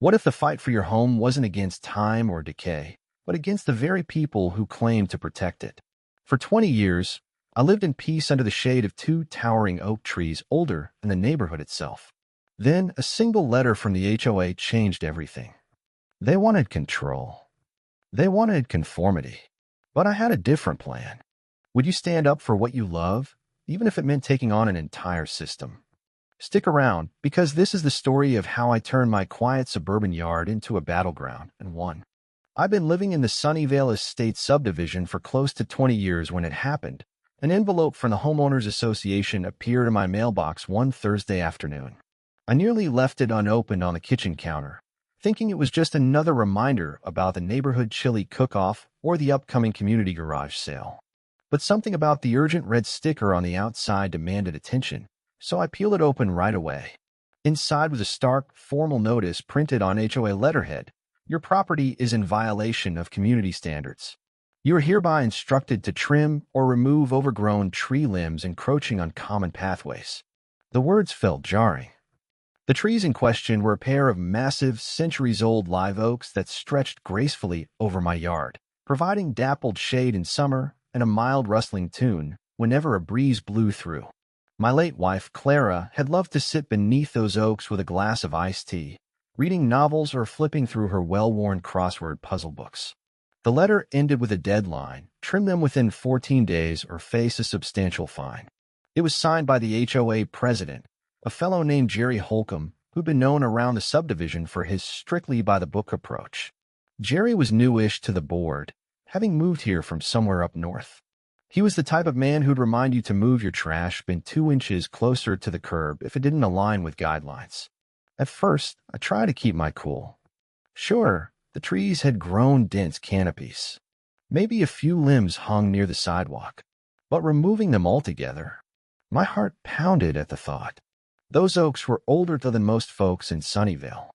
What if the fight for your home wasn't against time or decay, but against the very people who claim to protect it? For 20 years, I lived in peace under the shade of two towering oak trees older than the neighborhood itself. Then, a single letter from the HOA changed everything. They wanted control. They wanted conformity. But I had a different plan. Would you stand up for what you love, even if it meant taking on an entire system? Stick around, because this is the story of how I turned my quiet suburban yard into a battleground and won. I've been living in the Sunnyvale Estates subdivision for close to 20 years when it happened. An envelope from the Homeowners Association appeared in my mailbox one Thursday afternoon. I nearly left it unopened on the kitchen counter, thinking it was just another reminder about the neighborhood chili cook-off or the upcoming community garage sale. But something about the urgent red sticker on the outside demanded attention, so I peeled it open right away. Inside was a stark, formal notice printed on HOA letterhead. Your property is in violation of community standards. You are hereby instructed to trim or remove overgrown tree limbs encroaching on common pathways. The words felt jarring. The trees in question were a pair of massive, centuries-old live oaks that stretched gracefully over my yard, providing dappled shade in summer and a mild rustling tune whenever a breeze blew through. My late wife, Clara, had loved to sit beneath those oaks with a glass of iced tea, reading novels or flipping through her well-worn crossword puzzle books. The letter ended with a deadline: trim them within 14 days or face a substantial fine. It was signed by the HOA president, a fellow named Jerry Holcomb, who'd been known around the subdivision for his strictly-by-the-book approach. Jerry was newish to the board, having moved here from somewhere up north. He was the type of man who'd remind you to move your trash bin 2 inches closer to the curb if it didn't align with guidelines. At first, I tried to keep my cool. Sure, the trees had grown dense canopies. Maybe a few limbs hung near the sidewalk. But removing them altogether, my heart pounded at the thought. Those oaks were older than most folks in Sunnyvale.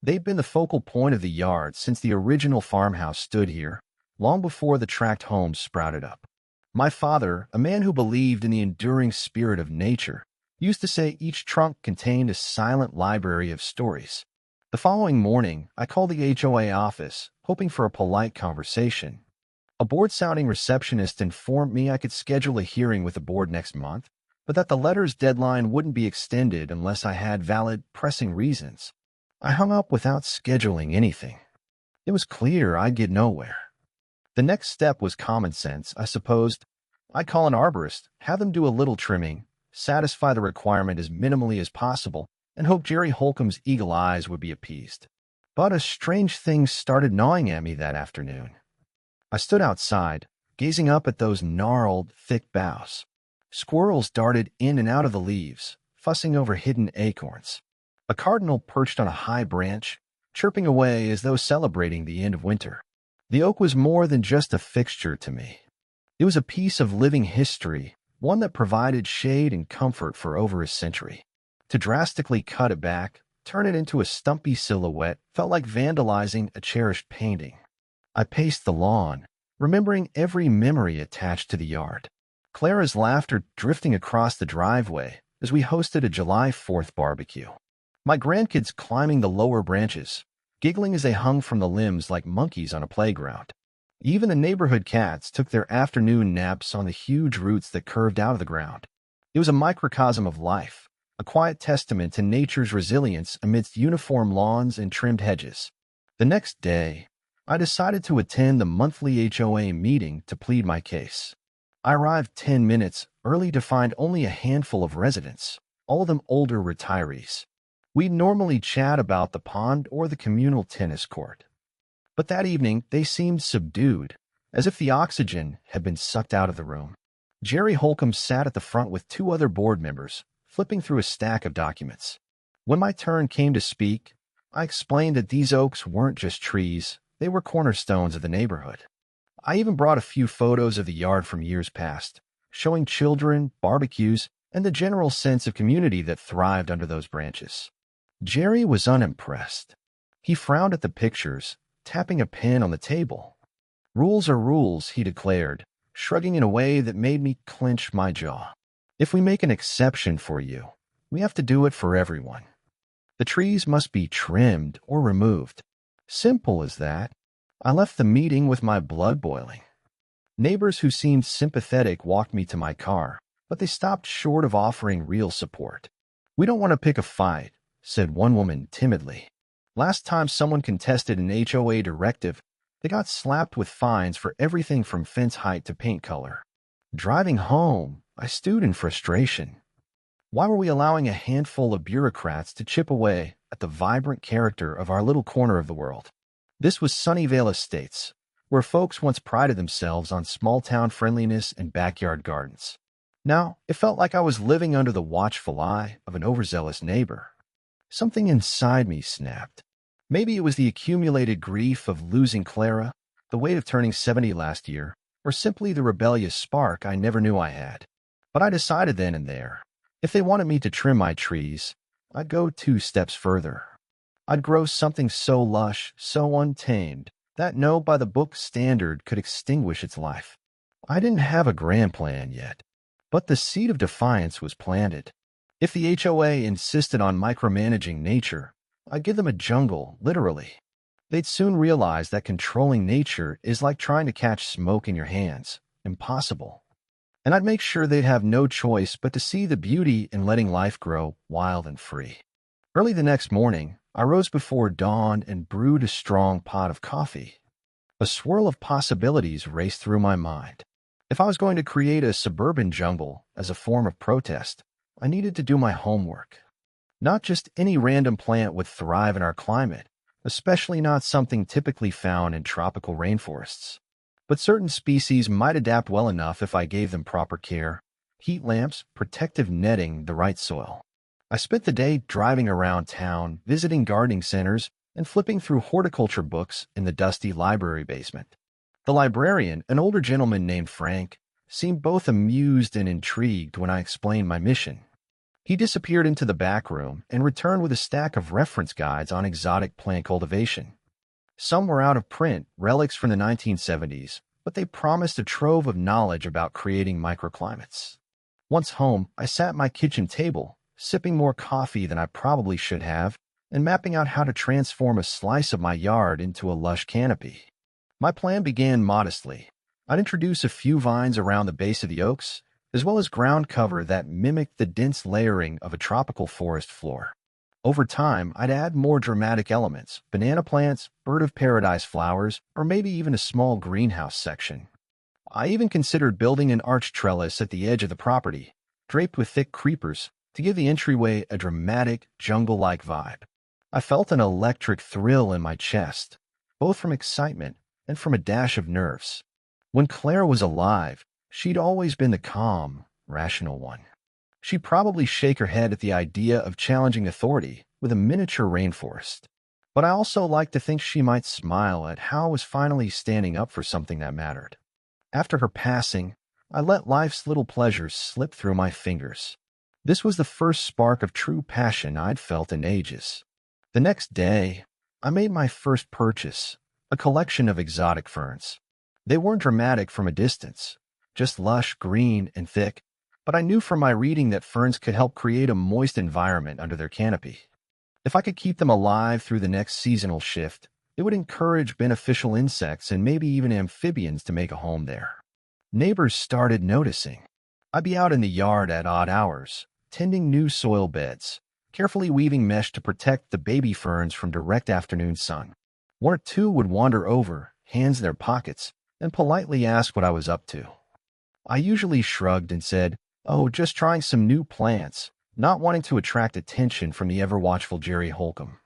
They'd been the focal point of the yard since the original farmhouse stood here, long before the tract homes sprouted up. My father, a man who believed in the enduring spirit of nature, used to say each trunk contained a silent library of stories. The following morning, I called the HOA office, hoping for a polite conversation. A bored-sounding receptionist informed me I could schedule a hearing with the board next month, but that the letter's deadline wouldn't be extended unless I had valid, pressing reasons. I hung up without scheduling anything. It was clear I'd get nowhere. The next step was common sense, I supposed. I'd call an arborist, have them do a little trimming, satisfy the requirement as minimally as possible, and hope Jerry Holcomb's eagle eyes would be appeased. But a strange thing started gnawing at me that afternoon. I stood outside, gazing up at those gnarled, thick boughs. Squirrels darted in and out of the leaves, fussing over hidden acorns. A cardinal perched on a high branch, chirping away as though celebrating the end of winter. The oak was more than just a fixture to me. It was a piece of living history, one that provided shade and comfort for over a century. To drastically cut it back, turn it into a stumpy silhouette, felt like vandalizing a cherished painting. I paced the lawn, remembering every memory attached to the yard. Clara's laughter drifting across the driveway as we hosted a July 4th barbecue. My grandkids climbing the lower branches, giggling as they hung from the limbs like monkeys on a playground. Even the neighborhood cats took their afternoon naps on the huge roots that curved out of the ground. It was a microcosm of life, a quiet testament to nature's resilience amidst uniform lawns and trimmed hedges. The next day, I decided to attend the monthly HOA meeting to plead my case. I arrived 10 minutes early to find only a handful of residents, all of them older retirees. We'd normally chat about the pond or the communal tennis court. But that evening, they seemed subdued, as if the oxygen had been sucked out of the room. Jerry Holcomb sat at the front with 2 other board members, flipping through a stack of documents. When my turn came to speak, I explained that these oaks weren't just trees, they were cornerstones of the neighborhood. I even brought a few photos of the yard from years past, showing children, barbecues, and the general sense of community that thrived under those branches. Jerry was unimpressed. He frowned at the pictures, tapping a pen on the table. "Rules are rules," he declared, shrugging in a way that made me clench my jaw. "If we make an exception for you, we have to do it for everyone." The trees must be trimmed or removed. Simple as that. I left the meeting with my blood boiling. Neighbors who seemed sympathetic walked me to my car, but they stopped short of offering real support. "We don't want to pick a fight," said one woman timidly. "Last time someone contested an HOA directive, they got slapped with fines for everything from fence height to paint color." Driving home, I stewed in frustration. Why were we allowing a handful of bureaucrats to chip away at the vibrant character of our little corner of the world? This was Sunnyvale Estates, where folks once prided themselves on small-town friendliness and backyard gardens. Now, it felt like I was living under the watchful eye of an overzealous neighbor. Something inside me snapped. Maybe it was the accumulated grief of losing Clara, the weight of turning 70 last year, or simply the rebellious spark I never knew I had. But I decided then and there, if they wanted me to trim my trees, I'd go 2 steps further. I'd grow something so lush, so untamed, that no by-the-book standard could extinguish its life. I didn't have a grand plan yet, but the seed of defiance was planted. If the HOA insisted on micromanaging nature, I'd give them a jungle, literally. They'd soon realize that controlling nature is like trying to catch smoke in your hands. Impossible. And I'd make sure they'd have no choice but to see the beauty in letting life grow wild and free. Early the next morning, I rose before dawn and brewed a strong pot of coffee. A swirl of possibilities raced through my mind. If I was going to create a suburban jungle as a form of protest, I needed to do my homework. Not just any random plant would thrive in our climate, especially not something typically found in tropical rainforests. But certain species might adapt well enough if I gave them proper care: heat lamps, protective netting, the right soil. I spent the day driving around town, visiting gardening centers, and flipping through horticulture books in the dusty library basement. The librarian, an older gentleman named Frank, seemed both amused and intrigued when I explained my mission. He disappeared into the back room and returned with a stack of reference guides on exotic plant cultivation. Some were out of print, relics from the 1970s, but they promised a trove of knowledge about creating microclimates. Once home, I sat at my kitchen table, sipping more coffee than I probably should have, and mapping out how to transform a slice of my yard into a lush canopy. My plan began modestly. I'd introduce a few vines around the base of the oaks, as well as ground cover that mimicked the dense layering of a tropical forest floor. Over time, I'd add more dramatic elements: banana plants, bird of paradise flowers, or maybe even a small greenhouse section. I even considered building an arch trellis at the edge of the property, draped with thick creepers, to give the entryway a dramatic, jungle-like vibe. I felt an electric thrill in my chest, both from excitement and from a dash of nerves. When Clara was alive, she'd always been the calm, rational one. She'd probably shake her head at the idea of challenging authority with a miniature rainforest. But I also liked to think she might smile at how I was finally standing up for something that mattered. After her passing, I let life's little pleasures slip through my fingers. This was the first spark of true passion I'd felt in ages. The next day, I made my first purchase, a collection of exotic ferns. They weren't dramatic from a distance, just lush, green, and thick, but I knew from my reading that ferns could help create a moist environment under their canopy. If I could keep them alive through the next seasonal shift, it would encourage beneficial insects and maybe even amphibians to make a home there. Neighbors started noticing. I'd be out in the yard at odd hours, tending new soil beds, carefully weaving mesh to protect the baby ferns from direct afternoon sun. One or two would wander over, hands in their pockets, and politely ask what I was up to. I usually shrugged and said, "Oh, just trying some new plants," not wanting to attract attention from the ever-watchful Jerry Holcomb.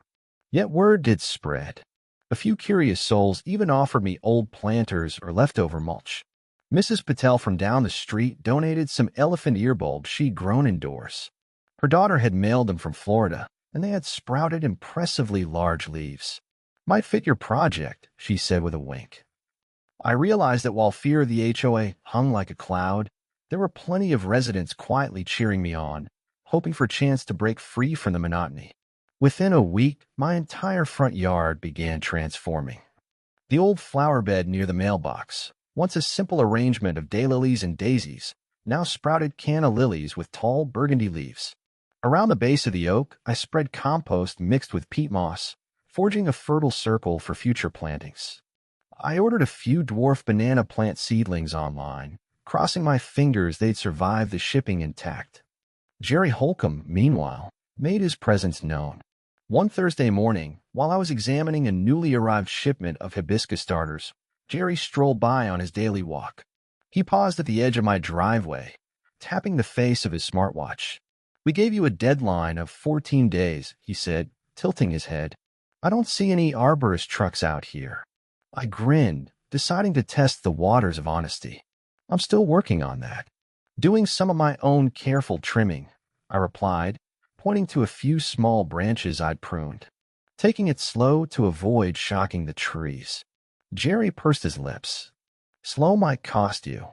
Yet word did spread. A few curious souls even offered me old planters or leftover mulch. Mrs. Patel from down the street donated some elephant ear bulbs she'd grown indoors. Her daughter had mailed them from Florida, and they had sprouted impressively large leaves. "Might fit your project," she said with a wink. I realized that while fear of the HOA hung like a cloud, there were plenty of residents quietly cheering me on, hoping for a chance to break free from the monotony. Within a week, my entire front yard began transforming. The old flower bed near the mailbox, once a simple arrangement of daylilies and daisies, now sprouted canna lilies with tall burgundy leaves. Around the base of the oak, I spread compost mixed with peat moss, forging a fertile circle for future plantings. I ordered a few dwarf banana plant seedlings online, crossing my fingers they'd survive the shipping intact. Jerry Holcomb, meanwhile, made his presence known. One Thursday morning, while I was examining a newly arrived shipment of hibiscus starters, Jerry strolled by on his daily walk. He paused at the edge of my driveway, tapping the face of his smartwatch. "We gave you a deadline of 14 days, he said, tilting his head. "I don't see any arborist trucks out here." I grinned, deciding to test the waters of honesty. "I'm still working on that. Doing some of my own careful trimming," I replied, pointing to a few small branches I'd pruned. "Taking it slow to avoid shocking the trees." Jerry pursed his lips. "Slow might cost you.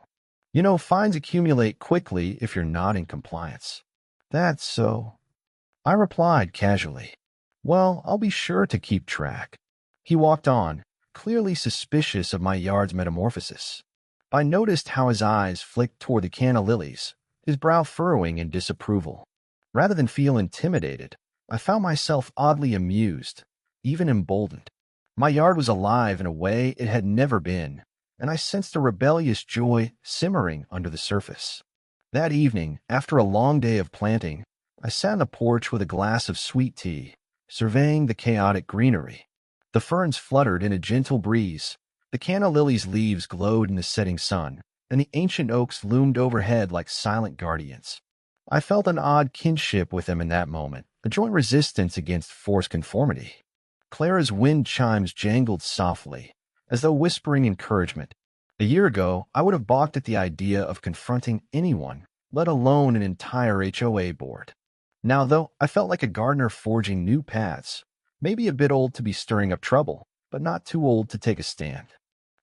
You know, fines accumulate quickly if you're not in compliance." "That's so," I replied casually. "Well, I'll be sure to keep track." He walked on, clearly suspicious of my yard's metamorphosis. I noticed how his eyes flicked toward the canna lilies, his brow furrowing in disapproval. Rather than feel intimidated, I found myself oddly amused, even emboldened. My yard was alive in a way it had never been, and I sensed a rebellious joy simmering under the surface. That evening, after a long day of planting, I sat on the porch with a glass of sweet tea, surveying the chaotic greenery. The ferns fluttered in a gentle breeze, the canna lily's leaves glowed in the setting sun, and the ancient oaks loomed overhead like silent guardians. I felt an odd kinship with them in that moment, a joint resistance against forced conformity. Clara's wind chimes jangled softly, as though whispering encouragement. A year ago, I would have balked at the idea of confronting anyone, let alone an entire HOA board. Now, though, I felt like a gardener forging new paths, maybe a bit old to be stirring up trouble, but not too old to take a stand.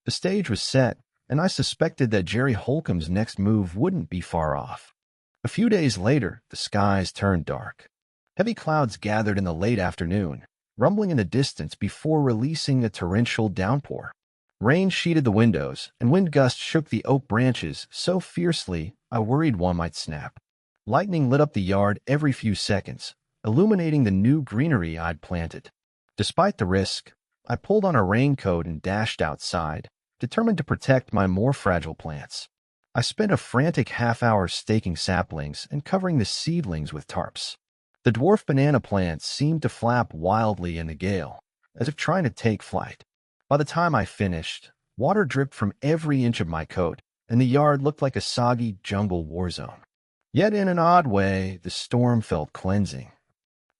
The stage was set, and I suspected that Jerry Holcomb's next move wouldn't be far off. A few days later, the skies turned dark. Heavy clouds gathered in the late afternoon, rumbling in the distance before releasing a torrential downpour. Rain sheeted the windows, and wind gusts shook the oak branches so fiercely I worried one might snap. Lightning lit up the yard every few seconds, illuminating the new greenery I'd planted. Despite the risk, I pulled on a raincoat and dashed outside, determined to protect my more fragile plants. I spent a frantic half-hour staking saplings and covering the seedlings with tarps. The dwarf banana plants seemed to flap wildly in the gale, as if trying to take flight. By the time I finished, water dripped from every inch of my coat, and the yard looked like a soggy jungle war zone. Yet in an odd way, the storm felt cleansing.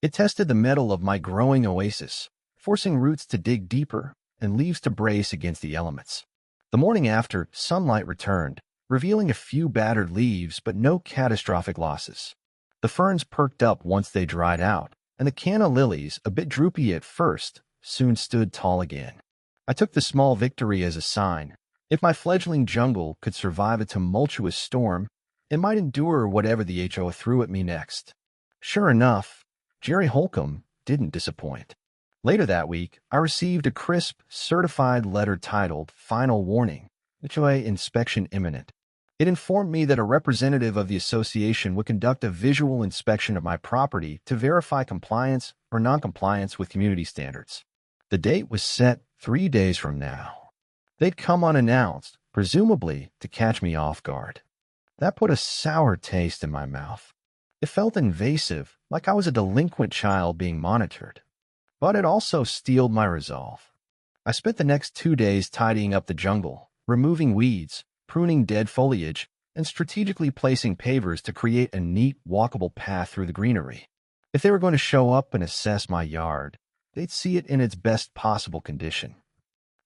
It tested the mettle of my growing oasis, forcing roots to dig deeper and leaves to brace against the elements. The morning after, sunlight returned, revealing a few battered leaves but no catastrophic losses. The ferns perked up once they dried out, and the canna lilies, a bit droopy at first, soon stood tall again. I took the small victory as a sign. If my fledgling jungle could survive a tumultuous storm, it might endure whatever the HOA threw at me next. Sure enough, Jerry Holcomb didn't disappoint. Later that week, I received a crisp, certified letter titled Final Warning, HOA Inspection Imminent. It informed me that a representative of the association would conduct a visual inspection of my property to verify compliance or noncompliance with community standards. The date was set 3 days from now. They'd come unannounced, presumably to catch me off guard. That put a sour taste in my mouth. It felt invasive, like I was a delinquent child being monitored. But it also steeled my resolve. I spent the next 2 days tidying up the jungle, removing weeds, pruning dead foliage, and strategically placing pavers to create a neat, walkable path through the greenery. If they were going to show up and assess my yard, they'd see it in its best possible condition.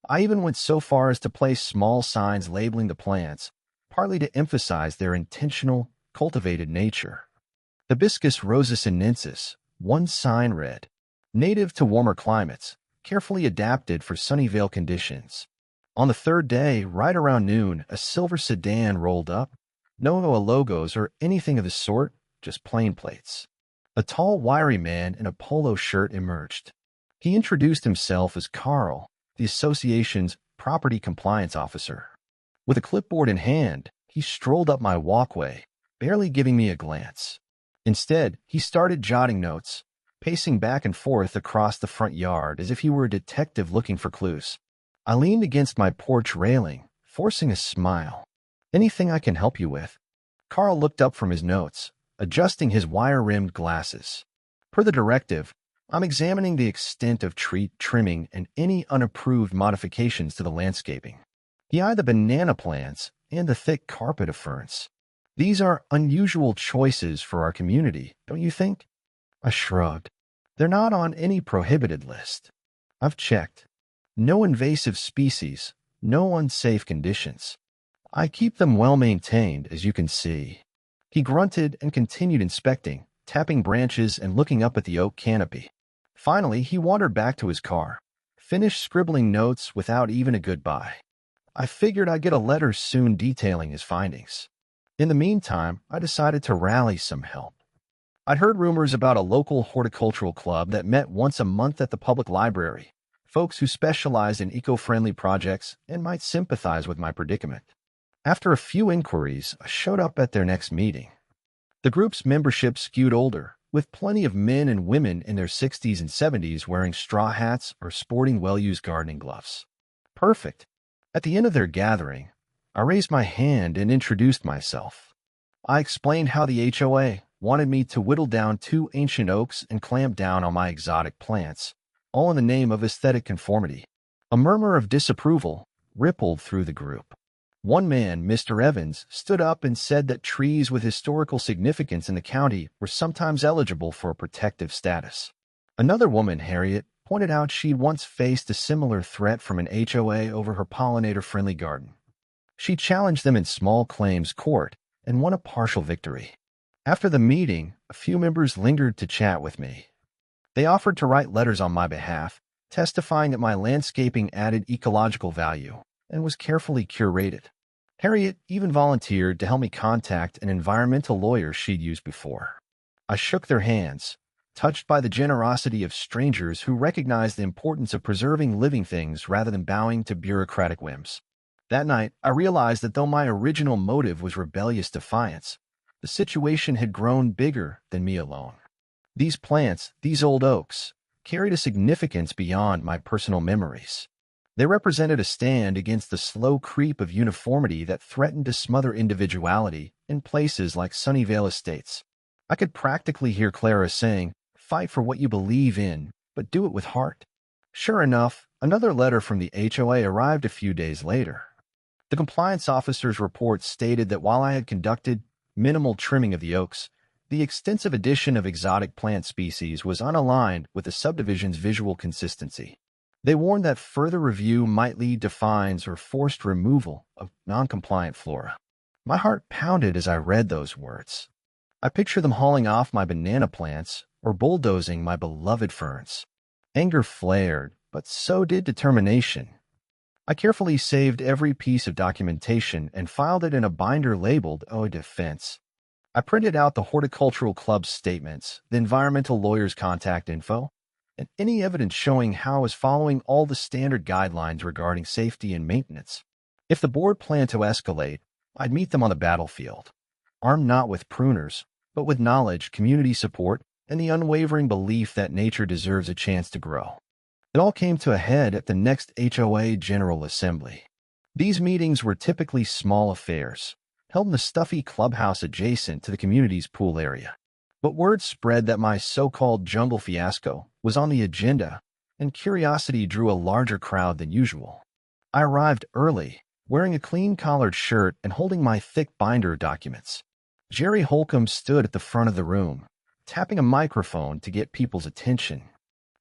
I even went so far as to place small signs labeling the plants, partly to emphasize their intentional, cultivated nature. Hibiscus rosasinensis, one sign read, "Native to warmer climates, carefully adapted for Sunnyvale conditions." On the third day, right around noon, a silver sedan rolled up. No HOA logos or anything of the sort, just plain plates. A tall, wiry man in a polo shirt emerged. He introduced himself as Carl, the association's property compliance officer. With a clipboard in hand, he strolled up my walkway, barely giving me a glance. Instead, he started jotting notes, pacing back and forth across the front yard as if he were a detective looking for clues. I leaned against my porch railing, forcing a smile. "Anything I can help you with?" Carl looked up from his notes, adjusting his wire-rimmed glasses. Per the directive, I'm examining the extent of tree trimming and any unapproved modifications to the landscaping. He eyed the banana plants and the thick carpet of ferns. "These are unusual choices for our community, don't you think?" I shrugged. "They're not on any prohibited list. I've checked. No invasive species, no unsafe conditions. I keep them well maintained, as you can see." He grunted and continued inspecting, tapping branches and looking up at the oak canopy. Finally, he wandered back to his car, finished scribbling notes without even a goodbye. I figured I'd get a letter soon detailing his findings. In the meantime, I decided to rally some help. I'd heard rumors about a local horticultural club that met once a month at the public library, folks who specialized in eco-friendly projects and might sympathize with my predicament. After a few inquiries, I showed up at their next meeting. The group's membership skewed older, with plenty of men and women in their 60s and 70s wearing straw hats or sporting well-used gardening gloves. Perfect. At the end of their gathering, I raised my hand and introduced myself. I explained how the HOA wanted me to whittle down 2 ancient oaks and clamp down on my exotic plants, all in the name of aesthetic conformity. A murmur of disapproval rippled through the group. One man, Mr. Evans, stood up and said that trees with historical significance in the county were sometimes eligible for a protective status. Another woman, Harriet, pointed out she'd once faced a similar threat from an HOA over her pollinator-friendly garden. She challenged them in small claims court and won a partial victory. After the meeting, a few members lingered to chat with me. They offered to write letters on my behalf, testifying that my landscaping added ecological value and was carefully curated. Harriet even volunteered to help me contact an environmental lawyer she'd used before. I shook their hands, touched by the generosity of strangers who recognized the importance of preserving living things rather than bowing to bureaucratic whims. That night, I realized that though my original motive was rebellious defiance, the situation had grown bigger than me alone. These plants, these old oaks, carried a significance beyond my personal memories. They represented a stand against the slow creep of uniformity that threatened to smother individuality in places like Sunnyvale Estates. I could practically hear Clara saying, "Fight for what you believe in, but do it with heart." Sure enough, another letter from the HOA arrived a few days later. The compliance officer's report stated that while I had conducted minimal trimming of the oaks, the extensive addition of exotic plant species was unaligned with the subdivision's visual consistency. They warned that further review might lead to fines or forced removal of non-compliant flora. My heart pounded as I read those words. I picture them hauling off my banana plants or bulldozing my beloved ferns. Anger flared, but so did determination. I carefully saved every piece of documentation and filed it in a binder labeled "O Defense." I printed out the horticultural club's statements, the environmental lawyer's contact info, and any evidence showing how I was following all the standard guidelines regarding safety and maintenance. If the board planned to escalate, I'd meet them on the battlefield, armed not with pruners, but with knowledge, community support, and the unwavering belief that nature deserves a chance to grow. It all came to a head at the next HOA General Assembly. These meetings were typically small affairs, held in the stuffy clubhouse adjacent to the community's pool area. But word spread that my so-called jungle fiasco was on the agenda, and curiosity drew a larger crowd than usual. I arrived early, wearing a clean-collared shirt and holding my thick binder of documents. Jerry Holcomb stood at the front of the room, tapping a microphone to get people's attention.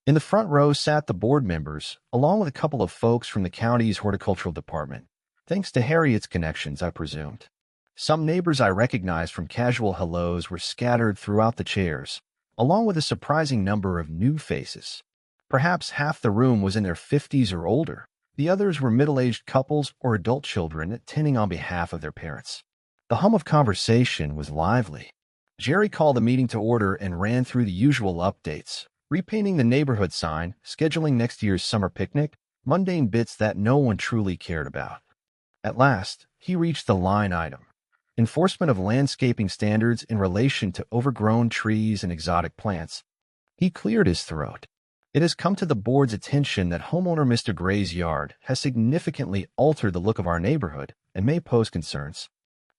In the front row sat the board members, along with a couple of folks from the county's horticultural department, thanks to Harriet's connections, I presumed. Some neighbors I recognized from casual hellos were scattered throughout the chairs, along with a surprising number of new faces. Perhaps half the room was in their 50s or older. The others were middle-aged couples or adult children attending on behalf of their parents. The hum of conversation was lively. Jerry called the meeting to order and ran through the usual updates, repainting the neighborhood sign, scheduling next year's summer picnic, mundane bits that no one truly cared about. At last, he reached the line item. enforcement of landscaping standards in relation to overgrown trees and exotic plants. He cleared his throat. It has come to the board's attention that homeowner Mr. Gray's yard has significantly altered the look of our neighborhood and may pose concerns.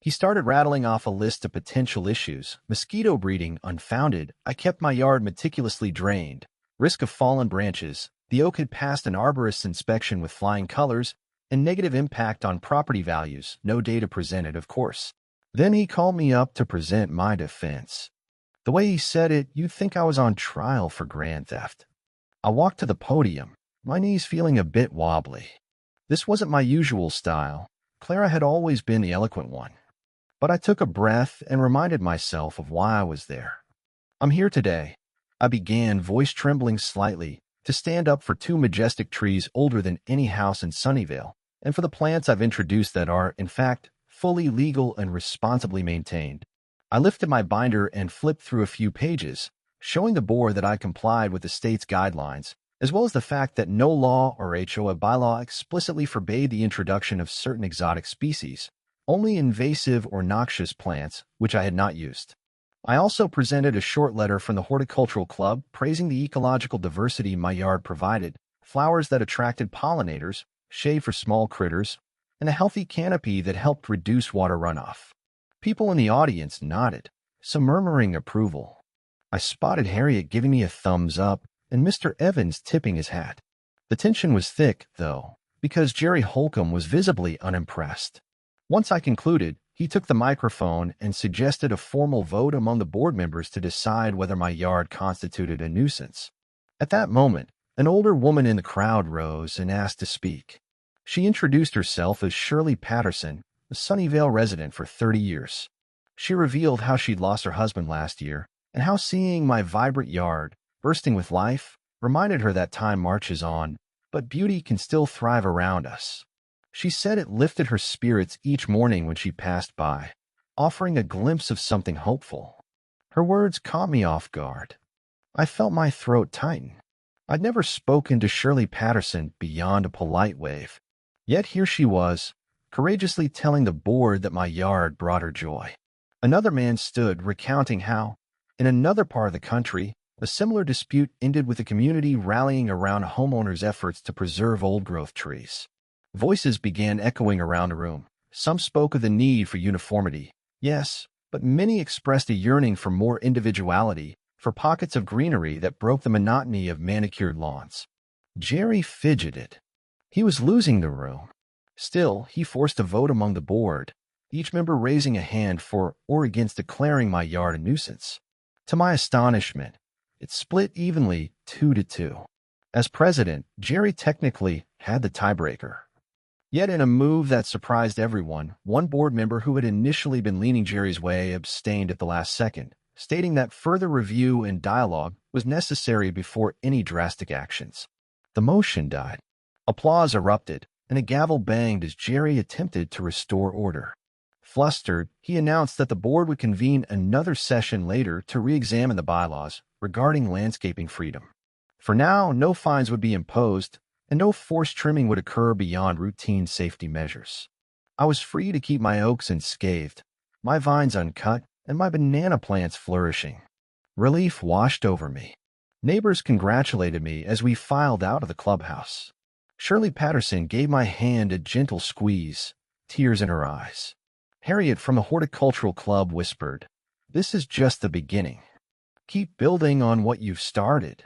He started rattling off a list of potential issues: mosquito breeding unfounded, I kept my yard meticulously drained, risk of fallen branches, the oak had passed an arborist's inspection with flying colors, and negative impact on property values, no data presented, of course. Then he called me up to present my defense. The way he said it, you'd think I was on trial for grand theft. I walked to the podium, my knees feeling a bit wobbly. This wasn't my usual style. Clara had always been the eloquent one. But I took a breath and reminded myself of why I was there. I'm here today, I began, voice trembling slightly, to stand up for two majestic trees older than any house in Sunnyvale, and for the plants I've introduced that are, in fact, fully legal and responsibly maintained. I lifted my binder and flipped through a few pages, showing the board that I complied with the state's guidelines, as well as the fact that no law or HOA bylaw explicitly forbade the introduction of certain exotic species, only invasive or noxious plants, which I had not used. I also presented a short letter from the Horticultural Club praising the ecological diversity my yard provided, flowers that attracted pollinators, shade for small critters, and a healthy canopy that helped reduce water runoff. People in the audience nodded, some murmuring approval. I spotted Harriet giving me a thumbs up and Mr. Evans tipping his hat. The tension was thick, though, because Jerry Holcomb was visibly unimpressed. Once I concluded, he took the microphone and suggested a formal vote among the board members to decide whether my yard constituted a nuisance. At that moment, an older woman in the crowd rose and asked to speak. She introduced herself as Shirley Patterson, a Sunnyvale resident for 30 years. She revealed how she'd lost her husband last year and how seeing my vibrant yard, bursting with life, reminded her that time marches on, but beauty can still thrive around us. She said it lifted her spirits each morning when she passed by, offering a glimpse of something hopeful. Her words caught me off guard. I felt my throat tighten. I'd never spoken to Shirley Patterson beyond a polite wave. Yet here she was, courageously telling the board that my yard brought her joy. Another man stood recounting how, in another part of the country, a similar dispute ended with the community rallying around a homeowner's efforts to preserve old-growth trees. Voices began echoing around the room. Some spoke of the need for uniformity, yes, but many expressed a yearning for more individuality, for pockets of greenery that broke the monotony of manicured lawns. Jerry fidgeted. He was losing the room. Still, he forced a vote among the board, each member raising a hand for or against declaring my yard a nuisance. To my astonishment, it split evenly 2-2. As president, Jerry technically had the tiebreaker. Yet in a move that surprised everyone, one board member who had initially been leaning Jerry's way abstained at the last second, stating that further review and dialogue was necessary before any drastic actions. The motion died. Applause erupted, and a gavel banged as Jerry attempted to restore order. Flustered, he announced that the board would convene another session later to re-examine the bylaws regarding landscaping freedom. For now, no fines would be imposed, and no forced trimming would occur beyond routine safety measures. I was free to keep my oaks unscathed, my vines uncut, and my banana plants flourishing. Relief washed over me. Neighbors congratulated me as we filed out of the clubhouse. Shirley Patterson gave my hand a gentle squeeze, tears in her eyes. Harriet from the Horticultural Club whispered, "This is just the beginning. Keep building on what you've started."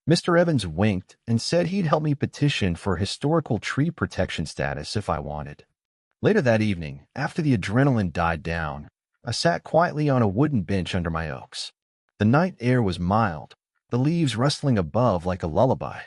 Mr. Evans winked and said he'd help me petition for historical tree protection status if I wanted. Later that evening, after the adrenaline died down, I sat quietly on a wooden bench under my oaks. The night air was mild, the leaves rustling above like a lullaby.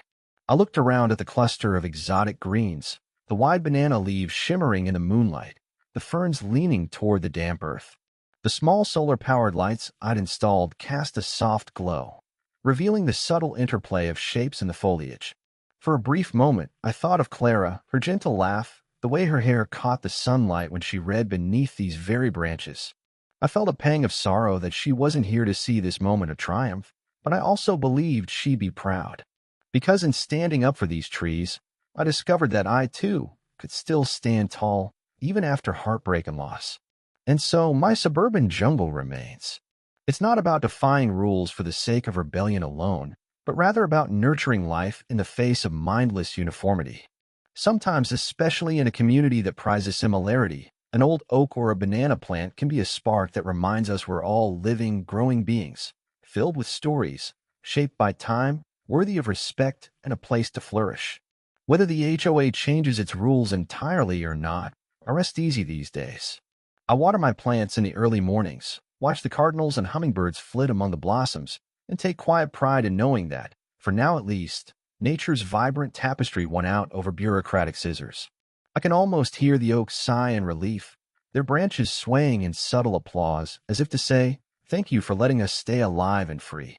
I looked around at the cluster of exotic greens, the wide banana leaves shimmering in the moonlight, the ferns leaning toward the damp earth. The small solar-powered lights I'd installed cast a soft glow, revealing the subtle interplay of shapes in the foliage. For a brief moment, I thought of Clara, her gentle laugh, the way her hair caught the sunlight when she read beneath these very branches. I felt a pang of sorrow that she wasn't here to see this moment of triumph, but I also believed she'd be proud. Because in standing up for these trees, I discovered that I, too, could still stand tall, even after heartbreak and loss. And so my suburban jungle remains. It's not about defying rules for the sake of rebellion alone, but rather about nurturing life in the face of mindless uniformity. Sometimes, especially in a community that prizes similarity, an old oak or a banana plant can be a spark that reminds us we're all living, growing beings, filled with stories, shaped by time, worthy of respect, and a place to flourish. Whether the HOA changes its rules entirely or not, I rest easy these days. I water my plants in the early mornings, watch the cardinals and hummingbirds flit among the blossoms, and take quiet pride in knowing that, for now at least, nature's vibrant tapestry won out over bureaucratic scissors. I can almost hear the oaks sigh in relief, their branches swaying in subtle applause, as if to say, "Thank you for letting us stay alive and free."